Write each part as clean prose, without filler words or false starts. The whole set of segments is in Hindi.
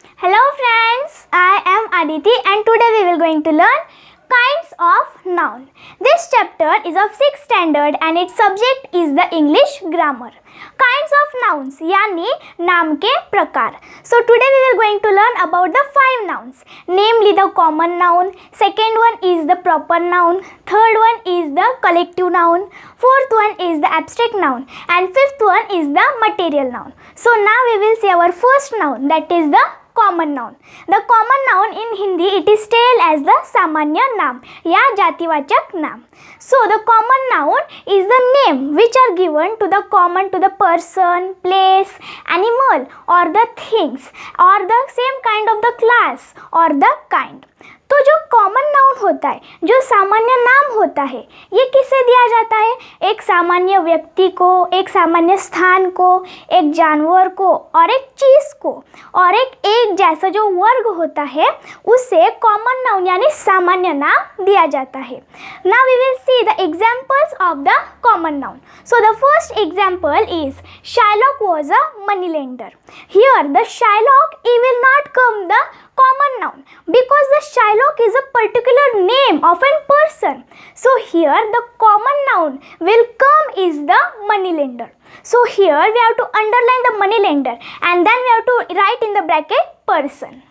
Hello friends, I am Aditi and today we will going to learn kinds of noun. This chapter is of 6th standard and its subject is the English grammar. Kinds of nouns यानी नाम के प्रकार. So today we will going to learn about the 5 nouns. Namely the common noun, second one is the proper noun, third one is the collective noun, fourth one is the abstract noun and fifth one is the material noun. So now we will see our first noun, that is the common noun. The common noun in Hindi it is tell as the सामान्य नाम या जातिवाचक नाम. So the common noun is the name which are given to the common to the person, place, animal और द थिंग्स और the same kind of the class और द काइंड. तो जो कॉमन नाउन होता है, जो सामान्य नाम होता है, ये किसे दिया जाता है? एक सामान्य व्यक्ति को, एक सामान्य स्थान को, एक जानवर को और एक चीज़ को और एक जैसा जो वर्ग होता है उसे कॉमन नाउन यानी सामान्य नाम दिया जाता है. Now we will see the examples of the common noun. So the first example is Shylock was a moneylender. Here the Shylock will not come the common noun because the Shylock is a particular name of a person. So here the common noun will come is the moneylender. So here we have to underline the moneylender and then we have to write in the bracket person.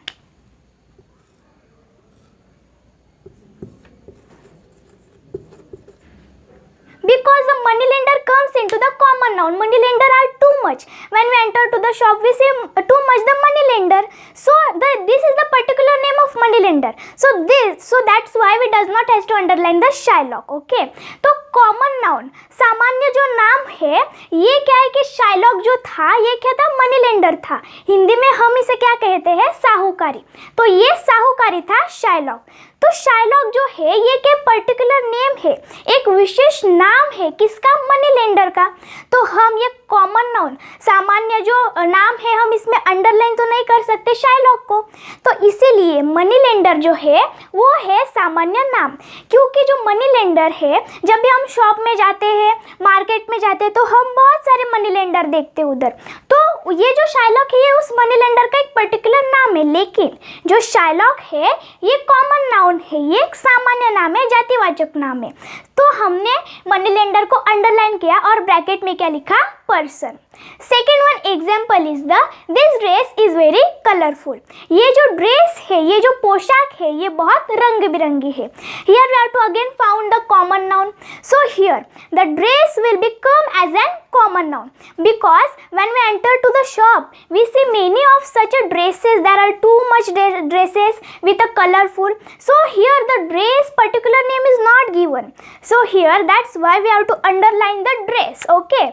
Because the moneylender comes into the common noun. Moneylender are too much. When we enter to the shop, we say too much the moneylender. So this is the particular name of moneylender. So that's why we does not has to underline the Shylock. Okay. तो common noun सामान्य जो नाम है ये क्या है कि Shylock जो था ये क्या था? moneylender था. हिंदी में हम इसे क्या कहते हैं? साहूकारी. तो ये साहूकारी था Shylock. तो Shylock जो है ये क्या पर्टिकुलर नेम है, एक विशेष नाम है किसका? मनीलेंडर का. तो हम ये कॉमन नाउन सामान्य जो नाम है हम इसमें अंडरलाइन तो नहीं कर सकते Shylock को. तो इसीलिए मनीलेंडर जो है वो है सामान्य नाम. क्योंकि जो मनीलेंडर है जब भी हम शॉप में जाते हैं, मार्केट में जाते हैं तो हम बहुत सारे मनीलेंडर देखते हैं उधर. तो ये जो Shylock है ये उस मनीलेंडर का एक पर्टिकुलर नाम है. लेकिन जो Shylock है ये कॉमन नाउन है, ये एक सामान्य नाम है, जातिवाचक नाम है. तो हमने मनीलेंडर को अंडरलाइन किया और ब्रैकेट में क्या लिखा? Person. Second one example is the this dress is very colourful. ये जो ड्रेस है, ये जो पोशाक है ये बहुत रंग बिरंगी है. Here we have to again found the common noun. So here the dress will become as an common noun because when we enter to the shop we see many of such a dresses. There are too much dresses with a colorful. So here the dress particular name is not given. So here that's why we have to underline the dress. Okay,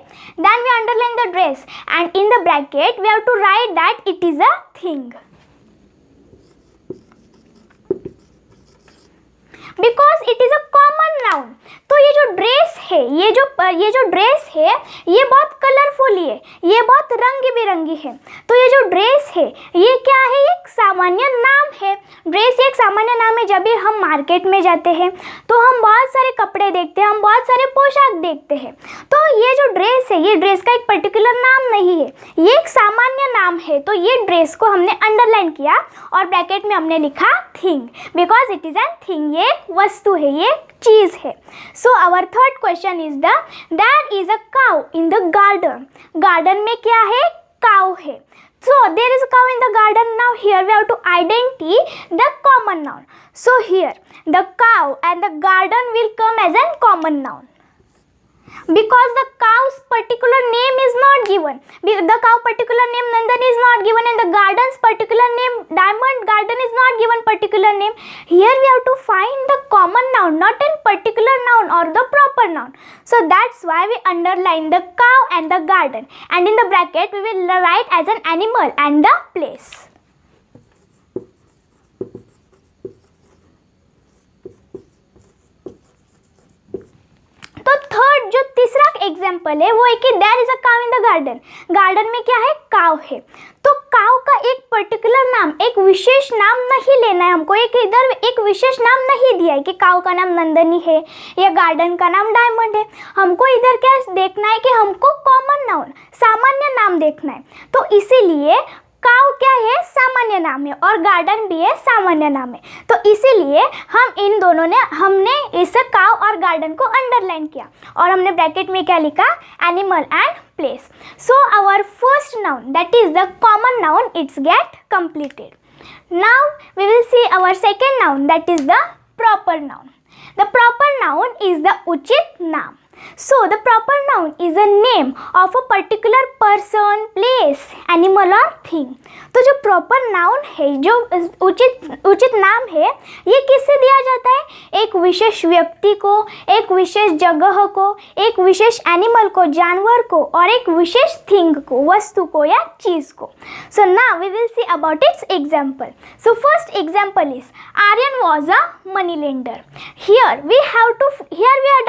then we underline the dress and in the bracket we have to write that it is a thing. Because it is a common noun. तो ये जो ड्रेस है, ये जो ड्रेस है ये बहुत कलरफुल है, ये बहुत रंग बिरंगी है. तो ये जो ड्रेस है ये क्या है? एक सामान्य नाम है. ड्रेस एक सामान्य नाम है. जब भी हम मार्केट में जाते हैं तो हम बहुत सारे कपड़े देखते हैं, हम बहुत सारे पोशाक देखते हैं. तो ये जो ड्रेस है ये ड्रेस का एक पर्टिकुलर नाम नहीं है, ये एक सामान्य नाम है. तो ये ड्रेस को हमने अंडरलाइन किया और ब्रैकेट में हमने लिखा thing because it is an thing. ये एक वस्तु है, ये एक चीज़ है. So our third question is the there is a cow in the garden. Garden में क्या है? काउ है. So there is a cow in the garden. Now here we have to identify the common noun. So here the cow and the garden will come as a common noun. Because the cow's particular name is not given. The cow particular name Nandan is not given and the garden's particular name Diamond Garden is not given particular name. Here we have to find the common noun, not a particular noun or the proper noun. So that's why we underline the cow and the garden and in the bracket we will write as an animal and the place. तो थर्ड जो तीसरा एग्जाम्पल है वो है कि there is a cow in the garden. Garden में क्या है? काउ है. तो काउ का एक पर्टिकुलर नाम, एक विशेष नाम नहीं लेना है हमको. इधर एक विशेष नाम नहीं दिया है कि काउ का नाम नंदनी है या गार्डन का नाम डायमंड है. हमको इधर क्या देखना है कि हमको कॉमन नाउन, सामान्य नाम देखना है. तो इसीलिए काउ क्या है, सामान्य नाम है, और गार्डन भी है, सामान्य नाम है। तो इसीलिए हम इन दोनों ने हमने इस काउ और गार्डन को अंडरलाइन किया और हमने ब्रैकेट में क्या लिखा, animal and place. So our first noun that is the common noun it's get completed. Now we will see our second noun that is the proper noun. The proper noun is the uchit naam. So the proper noun is a name of a particular person, place, animal or thing. तो जो proper noun है, जो उचित नाम है, ये किससे दिया जाता है, एक विशेष व्यक्ति को, एक विशेष जगह को, एक विशेष एनिमल को, जानवर को, और एक विशेष थिंग को, वस्तु को या चीज को. So now we will see about its example. So first example is Aryan was a money lender. Here we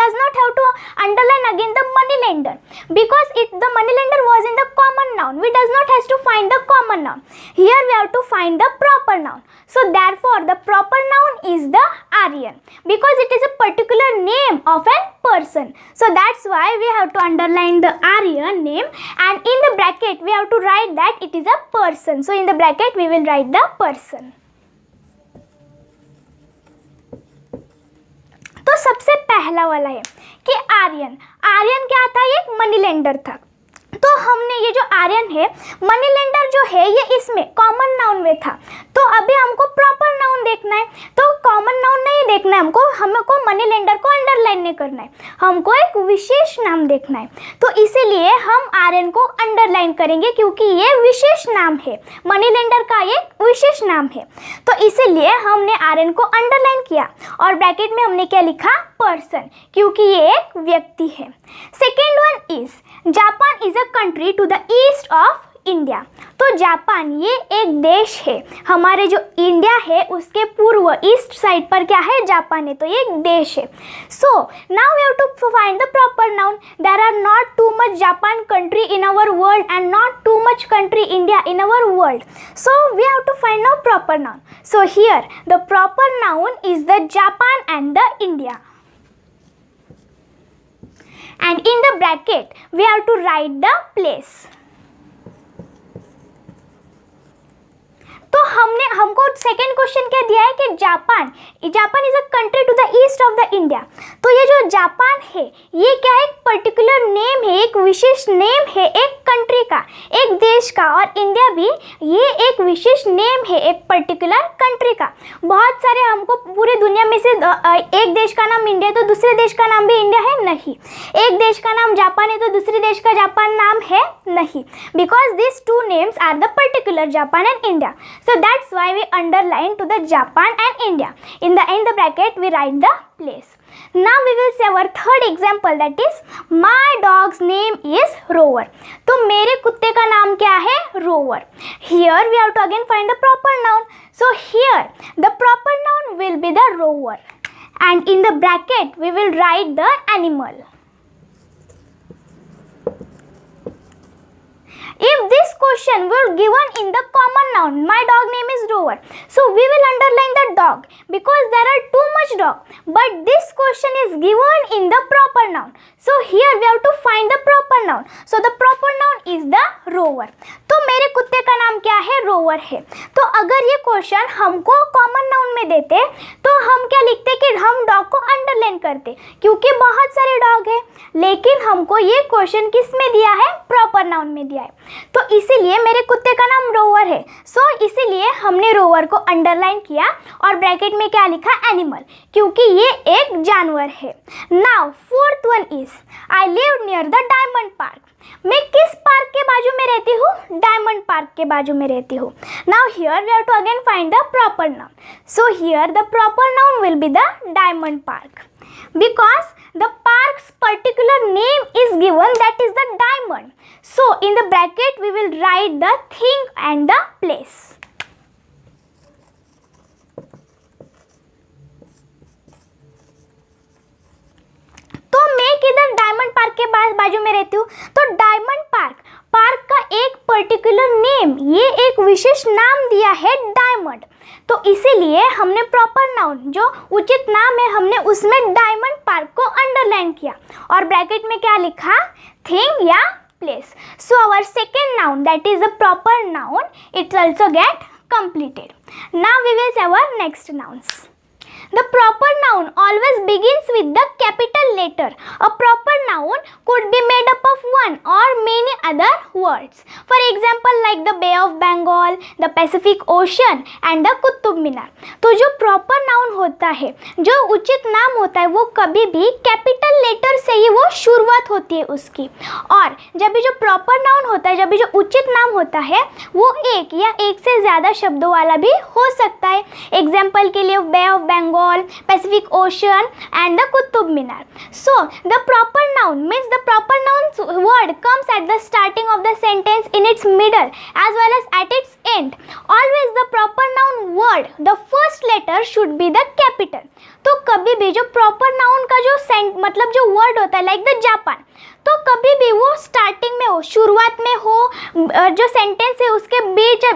does not have to underline again the money lender because the money lender was in the common noun. We does not has to find the common noun. Here we have to find the proper noun. So therefore the proper noun is the Aryan because it is a particular name of a person. So that's why we have to underline the Aryan name, and in the bracket we have to write that it is a person. So in the bracket we will write the person. तो सबसे पहला वाला है कि आर्यन क्या था, ये एक मनी लेंडर था. तो हमने ये जो आर्यन है, मनी लेंडर जो है, ये इसमें कॉमन नाउन में था. तो अभी हमको प्रॉपर नाउन देखना है, तो कॉमन नाउन नहीं देखना है हमको मनी लेंडर को अंडरलाइन नहीं करना है, हमको एक विशेष नाम देखना है. तो इसीलिए हम आर्यन को अंडरलाइन करेंगे क्योंकि ये विशेष नाम है, मनी लेंडर का एक विशेष नाम है. तो इसीलिए हमने आर्यन को अंडरलाइन किया और ब्रैकेट में हमने क्या लिखा, पर्सन, क्योंकि ये एक व्यक्ति है. Second one is Japan is a country to the east of India. तो जापान ये एक देश है, हमारे जो इंडिया है उसके पूर्व ईस्ट साइड पर क्या है, जापान है, तो ये एक देश है. So now we have to find the proper noun. There are not too much Japan country in our world and not too much country India in our world. So we have to find now proper noun. So here the proper noun is the Japan and the India. And in the bracket we have to write the place. तो हमको सेकेंड क्वेश्चन क्या दिया है कि Japan is a country to the east of the India. तो ये जो जापान है ये क्या है, एक पर्टिकुलर नेम है, एक विशेष नेम है एक कंट्री का, एक देश का, और इंडिया भी ये एक विशेष नेम है एक पर्टिकुलर कंट्री का. बहुत सारे हमको पूरे दुनिया में से एक देश का नाम इंडिया तो दूसरे देश का नाम भी इंडिया है नहीं, एक देश का नाम जापान है तो दूसरे देश का जापान नाम है नहीं, because this two names are the particular Japan and India. So that's why we underline to the Japan and India. In the bracket we write the place. Now we will see our third example, that is my dog's name is Rover. तो मेरे कुत्ते का नाम क्या है, Rover. Here we have to again find the proper noun. So here the proper noun will be the Rover, and in the bracket we will write the animal. If this question were given in the common noun, my dog name is Rover, so we will underline the dog because there are too much dog. But this question is given in the proper noun, so here we have to find the proper noun. So the proper noun is the Rover. तो मेरे कुत्ते का नाम क्या है, रोवर है. तो अगर ये क्वेश्चन हमको कॉमन नाउन में देते तो हम क्या लिखते कि हम डॉग को अंडरलाइन करते, क्योंकि बहुत सारे डॉग है, लेकिन हमको ये क्वेश्चन किस में दिया है, प्रॉपर नाउन में दिया है. तो इसीलिए मेरे कुत्ते का नाम रोवर है, सो इसीलिए हमने रोवर को अंडरलाइन किया और ब्रैकेट में क्या लिखा, एनिमल, क्योंकि ये एक जानवर है. Now fourth one is I live near the diamond park. मैं किस पार्क के बाजू में रहती हूँ, डायमंड पार्क के बाजू में रहती हूँ. Now here we have to again find the proper noun. So here the proper noun will be the diamond park because the park's particular name is given, that is the diamond. So in the bracket we will write the thing and the place. तो मैं किधर, डायमंड पार्क के बाजू में रहती हूँ. तो डायमंड पार्क का एक पर्टिकुलर नेम, ये एक विशेष नाम दिया है डायमंड. तो इसीलिए हमने प्रॉपर नाउन जो उचित नाम है हमने उसमें डायमंड पार्क को अंडरलाइन किया और ब्रैकेट में क्या लिखा, थिंग या place. So our second noun, that is a proper noun, it also get completed. Now we will see our next nouns. The proper noun always begins with the capital letter. A proper noun could be made up of one or many other words. For example, like the Bay of Bengal, the Pacific Ocean and the Qutub Minar. तो जो proper noun होता है, जो उचित नाम होता है, वो कभी भी कैपिटल लेटर से ही वो शुरुआत होती है उसकी. और जब भी जो proper noun होता है, जब भी जो उचित नाम होता है, वो एक या एक से ज़्यादा शब्दों वाला भी हो सकता है. एग्जाम्पल के लिए Bay of Bengal, Pacific Ocean and the Qutub Minar. So the proper noun means the proper noun word comes at the starting of the sentence, in its middle as well as at its end. Always the proper noun word, the first letter should be the capital. तो कभी भी जो proper noun का जो मतलब जो word होता है, like the Japan, तो कभी भी वो स्टार्टिंग में हो, शुरुआत में हो, जो सेंटेंस है उसके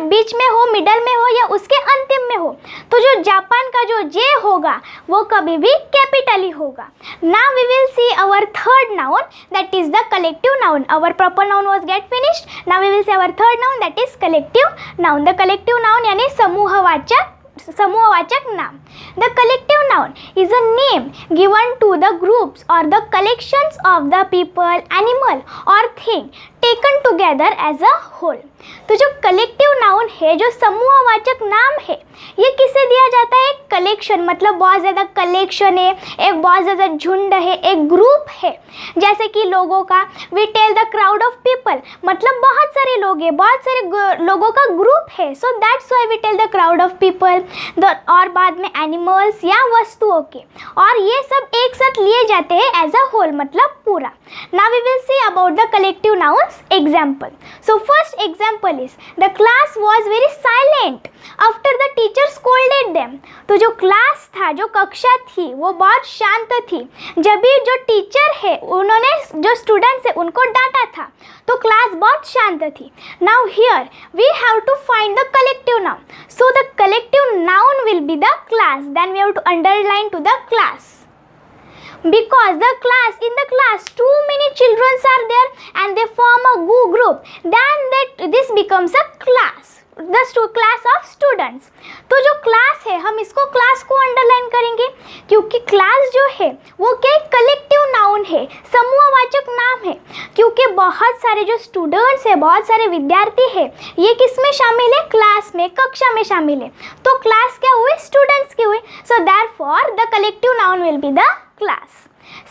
बीच में हो, मिडल में हो या उसके अंतिम में हो, तो जो जापान का जो जे होगा वो कभी भी कैपिटल ही होगा. Now we will see our third noun, that is the collective noun. Our proper noun was get finished. Now we will see our third noun, that is collective noun. The collective noun यानी समूहवाचक नाम. The collective noun is a name given to the groups or the collections of the people, animal or thing taken together as a whole. तो जो कलेक्टिव नाउन है, जो समूहवाचक नाम है, ये किसे दिया जाता है? कलेक्शन, मतलब बहुत ज़्यादा कलेक्शन है, एक बहुत ज़्यादा झुंड है, एक ग्रुप है. जैसे कि लोगों का we tell the crowd of people, मतलब बहुत सारे लोग हैं, बहुत सारे लोगों का ग्रुप है. So that's why we tell the crowd of people. और बाद में एनिमल्स या वस्तुओं के, और ये सब एक साथ लिए जाते हैं एज अ होल, मतलब पूरा. Now we will see about the collective nouns example. So first example is the class was very silent after the teacher scolded them. तो जो क्लास था, जो कक्षा थी, वो बहुत शांत थी जब भी जो टीचर है उन्होंने जो स्टूडेंट्स है उनको डांटा था, तो क्लास बहुत शांत थी. Now here we have to find the collective noun. So the collective noun will be the class. Then we have to underline to the class, because the class, in the class too many children are there and they form a group, then this becomes a class, the class of students. तो जो क्लास है, हम इसको क्लास को अंडरलाइन करेंगे क्योंकि क्लास जो है वो क्या, कलेक्टिव नाउन है, समूहवाचक नाम है. क्योंकि बहुत सारे जो स्टूडेंट्स है, बहुत सारे विद्यार्थी है, ये किस में शामिल है? क्लास में, कक्षा में शामिल है. तो क्लास क्या हुई? स्टूडेंट्स की हुई. So therefore the collective noun will be the class.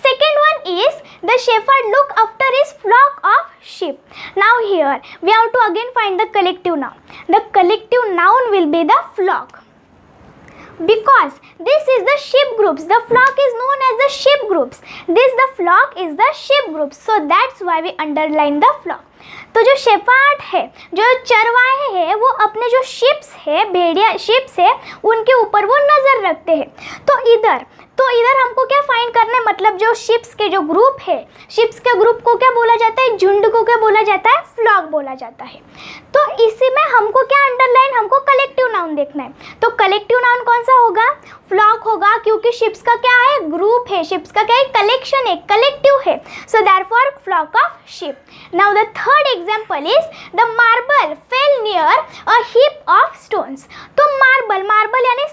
Second one is the shepherd look after his flock of sheep. Now here we have to again find the collective noun. The collective noun will be the flock, because this is the sheep groups. The flock is known as the sheep groups. The flock is the sheep groups. So that's why we underline the flock. तो जो शेफर्ड है, जो चरवाहे हैं, वो अपने जो शिप्स है, भेड़िया शिप्स है, उनके ऊपर वो नज़र रखते हैं. तो इधर हमको क्या फाइंड करना है? मतलब जो शिप्स के जो ग्रुप है, शिप्स के ग्रुप को क्या बोला जाता है? झुंड को क्या बोला जाता है? फ्लॉक बोला जाता है. तो इसी में हमको क्या अंडरलाइन, हमको कलेक्टिव नाउन देखना है. तो कलेक्टिव नाउन कौन सा होगा? फ्लॉक होगा, क्योंकि शिप्स का क्या है? ग्रुप है. शिप्स का क्या है? कलेक्शन है, कलेक्टिव है. So therefore flock of sheep. Now the third example is the marble fell near a heap of stones. तो मार्बल यानी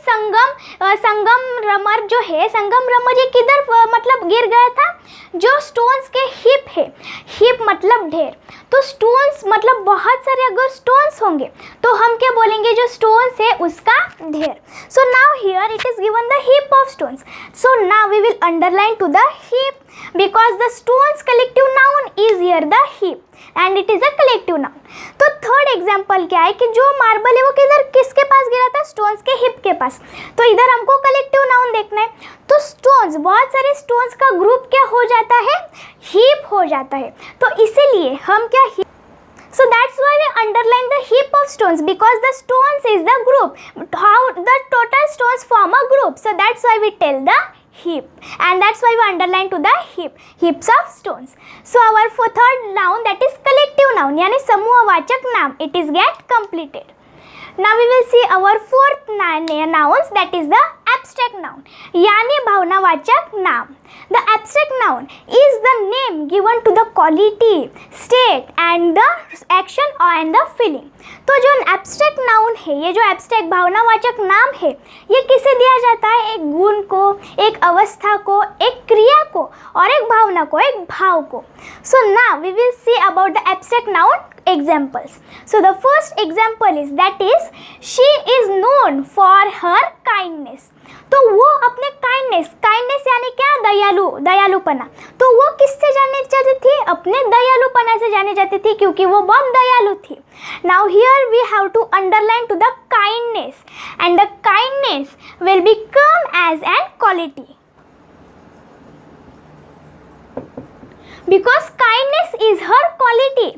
संगमरमर जो है, संगमरमर ये किधर मतलब गिर गया था? जो स्टोन्स के हीप है, हीप मतलब ढेर. तो स्टोन्स मतलब बहुत सारे अगर स्टोन्स होंगे तो हम क्या बोलेंगे? जो स्टोन्स है उसका ढेर. So now here it is given the heap of stones. So now we will underline to the heap, because the stones collective noun is here the heap and it is a collective noun. तो थर्ड एग्जाम्पल क्या है कि जो मार्बल है वो किधर, किसके पास गिरा था? स्टोन्स के हिप के पास. तो इधर हमको कलेक्टिव नाउन देखना है. तो स्टोन्स, बहुत सारे स्टोन्स का ग्रुप क्या हो जाता है? हीप हो जाता है. तो इसीलिए हम क्या, so that's why we underline the heap of stones, because the stones is the group, how the total stones form a group. So that's why we tell the heap, and that's why we underline to the heaps of stones. So our third noun, that is collective noun यानी समूहवाचक नाम, it is get completed. Now we will see our fourth nouns, that is the abstract noun यानी भावनावाचक नाम. The abstract noun is the name given to the quality, state and the action and the feeling. तो जो abstract noun है, ये जो abstract भावनावाचक नाम है, ये किसे दिया जाता है? एक गुण को, एक अवस्था को, एक क्रिया को और एक भावना को, एक भाव को. So now we will see about the abstract noun examples. So the first example is that is she is known for her kindness. तो वो अपने काइंडनेस यानी क्या? दयालुपना. तो वो किससे जाने जाती थी? अपने दयालुपना से जाने जाती थी क्योंकि वो बहुत दयालु थी. Now here we have to underline to the kindness and the kindness will become as an quality. Because kindness is her quality.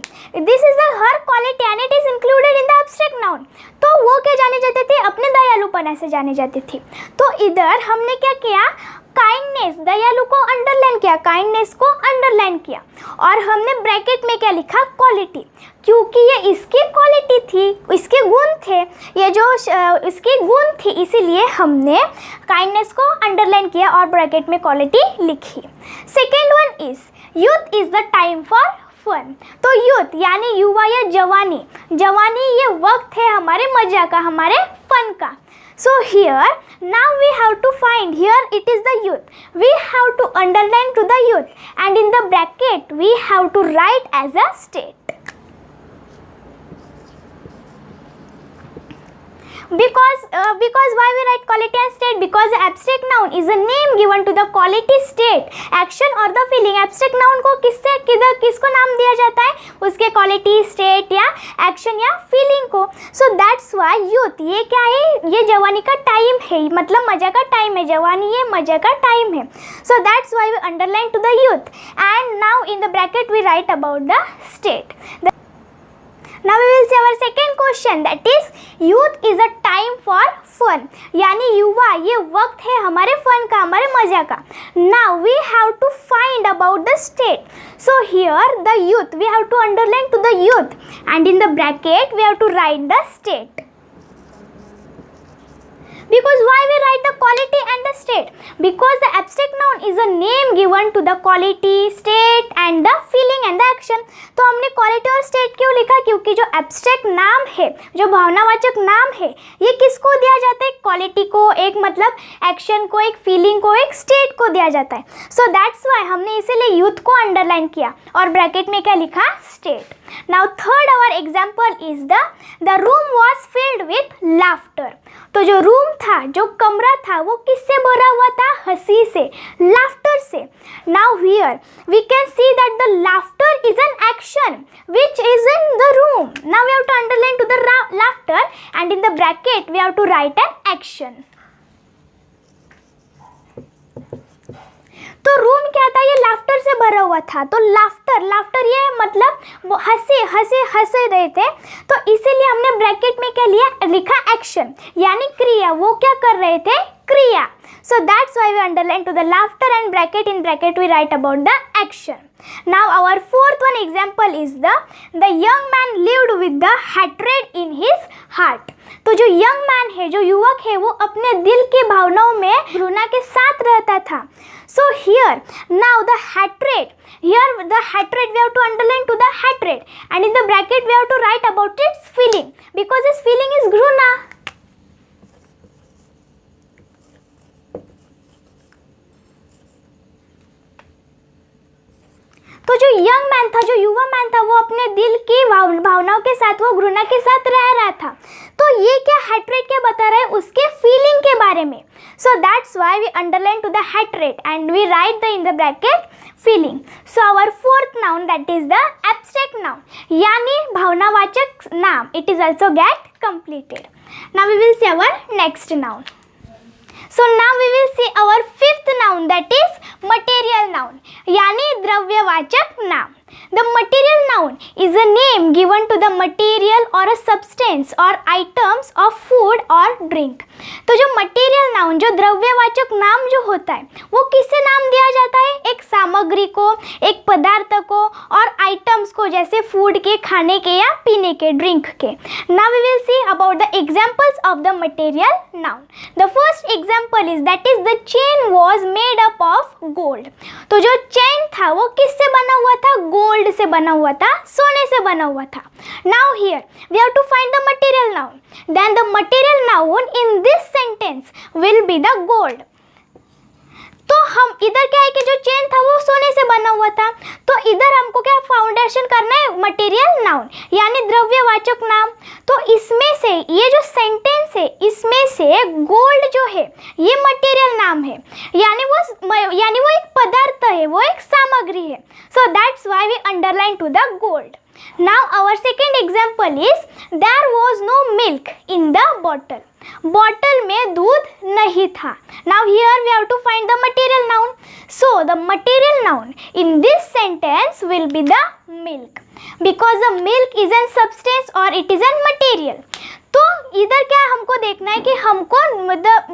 This is the her quality and it is included in the abstract noun. तो वो क्या जाने जाते थे? अपने दयालुपना से जाने जाती थी. तो इधर हमने क्या किया? काइंडनेस, दयालु को अंडरलाइन किया, काइंडनेस को अंडरलाइन किया और हमने ब्रैकेट में क्या लिखा? क्वालिटी. क्योंकि ये इसकी क्वालिटी थी, इसके गुण थे, ये जो इसकी गुण थी, इसीलिए हमने काइंडनेस को अंडरलाइन किया और ब्रैकेट में क्वालिटी लिखी. Second one is youth is the time for fun. तो यूथ यानी युवा या जवानी, ये वक्त है हमारे मजा का, हमारे फन का. So here now we have to find, here it is the youth, we have to underline to the youth and in the bracket we have to write as a state. Because why we write quality and state? Because the abstract noun is a name given to the quality, state, action or the feeling. abstract noun को किसको नाम दिया जाता है? उसके quality, state या action या feeling को. So that's why youth, ये क्या है? ये जवानी का टाइम है, मतलब मजा का टाइम है. जवानी ये मजा का टाइम है. So that's why we underline to the youth and now in the bracket we write about the state. Now we will see our second question, that is youth is a time for fun. यानी युवा ये वक्त है हमारे फन का, हमारे मजा का. Now we have to find about the state. So here the youth, we have to underline to the youth and in the bracket we have to write the state. Because why we write the quality and the state? Because the abstract noun is a name given to the quality, state and the feeling and the action. तो हमने quality और state क्यों लिखा? क्योंकि जो abstract नाम है, जो भावनावाचक नाम है, ये किसको दिया जाता है? quality को, एक मतलब action को, एक feeling को, एक state को दिया जाता है. So that's why हमने इसीलिए youth को underline किया और bracket में क्या लिखा? state. Now third our example is the room was filled with laughter. तो जो रूम था, जो कमरा था, वो किससे भरा हुआ था? हंसी से, laughter से. Now here we can see that the laughter is an action which is in the room. Now we have to underline to the laughter and in the bracket we have to write an action. तो रूम क्या था? ये लाफ्टर से भरा हुआ था. तो लाफ्टर ये मतलब हंसे रहे थे. तो इसीलिए हमने ब्रैकेट में क्या लिखा? एक्शन यानी क्रिया. वो क्या कर रहे थे? क्रिया. So that's why we underline to the laughter and in bracket we write about the action. Now our fourth one example is the young man lived with the hatred in his heart. तो जो young man है, जो युवक है, वो अपने दिल की भावनाओं में घृणा के साथ रहता था. So here now the hatred, here the hatred we have to underline to the hatred and in the bracket we have to write about its feeling because its feeling is घृणा. तो जो यंग मैन था, जो युवा मैन था, वो अपने दिल की भावनाओं के साथ, वो घृणा के साथ रह रहा था. तो ये क्या हैट्रेड क्या बता रहा है? उसके फीलिंग के बारे में. So that's why we underline to the hatred and we write the in the bracket feeling. So our fourth noun that is the abstract noun यानी भावनावाचक नाम. It is also get completed. Now we will see our next noun. So now we will see our fifth noun that is material noun यानी द्रव्यवाचक नाम. The material noun is a name name given to the material or a substance or items of food or drink. तो जो मटेरियल नाउन, जो द्रव्यवाचक नाम जो होता है, वो किससे नाम दिया जाता है? एक सामग्री को, एक पदार्थ को और आइटम्स को, जैसे फूड के, खाने के या पीने के, ड्रिंक के. Now we will see about the examples of the material noun. The first example is that is the chain was made up of gold. तो जो चेन था वो किससे बना हुआ था? गोल्ड से बना हुआ था, सोने से बना हुआ था. Now here we have to find the material noun. Then the material noun in this sentence will be the gold. तो हम इधर क्या है कि जो चेन था वो सोने से बना हुआ था, तो इधर हमको क्या फाउंडेशन करना है? मटेरियल नाउन यानी द्रव्यवाचक नाम. तो इसमें से ये जो सेंटेंस है, इसमें से गोल्ड जो है ये मटेरियल नाम है, यानी वो एक पदार्थ है, वो एक सामग्री है. So that's why we underline to the gold. Now our second example is there was no milk in the bottle. Bottle में दूध नहीं था. Now here we have to find the material noun. So the material noun in this sentence will be the milk, because the milk is a substance or it is a material. तो इधर क्या हमको देखना है कि हमको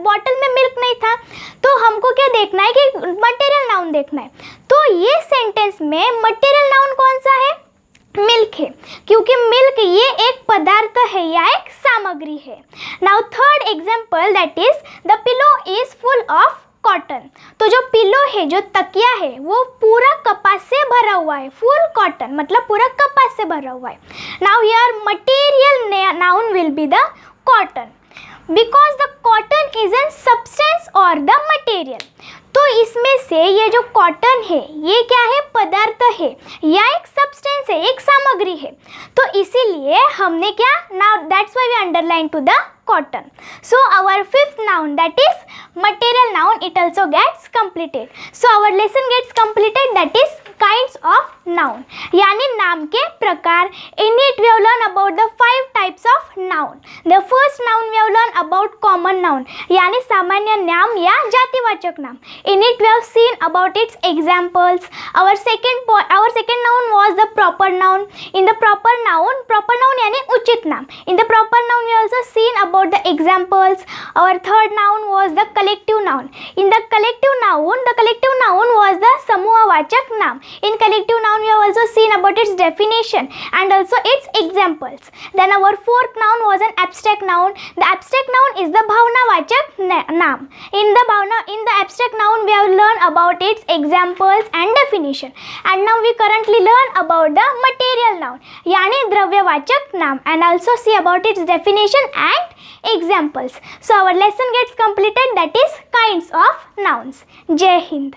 बॉटल में मिल्क नहीं था, तो हमको क्या देखना है कि मटेरियल नाउन देखना है. तो ये सेंटेंस में मटेरियल नाउन कौन सा है? मिल्क है, क्योंकि मिल्क ये एक पदार्थ है या एक सामग्री है. Now third example that is the pillow is full of cotton. तो जो पिलो है, जो तकिया है, वो पूरा कपास से भरा हुआ है. फुल कॉटन मतलब पूरा कपास से भरा हुआ है. Now here material noun will be the cotton, because the cotton is an substance और द मटेरियल. तो इसमें से ये जो कॉटन है ये क्या है? पदार्थ है या एक सब्सटेंस है, एक सामग्री है. तो इसीलिए हमने क्या, now that's why we underline to the cotton. So our fifth noun, that is material noun, it also gets completed. So our lesson gets completed, that is kinds of noun, यानी नाम के प्रकार. In it we have learned about the 5 types of noun. The first noun we have learned about common noun, यानी सामान्य नाम या जातिवाचक नाम. In it we have seen about its examples. Our second noun was the proper noun. In the proper noun यानी उचित नाम. In the proper noun we also seen about the examples. Our third noun was the collective noun. In the collective noun was the समूहवाचक नाम. In collective noun we have also seen about its definition and also its examples. Then our fourth noun was an abstract noun. The abstract noun is the भावनावाचक नाम. In the abstract noun we have learned about its examples and definition. And now we currently learn about the material noun, यानी द्रव्यवाचक नाम, and also see about its definition and examples. So our lesson gets completed, that is kinds of nouns. Jai Hind.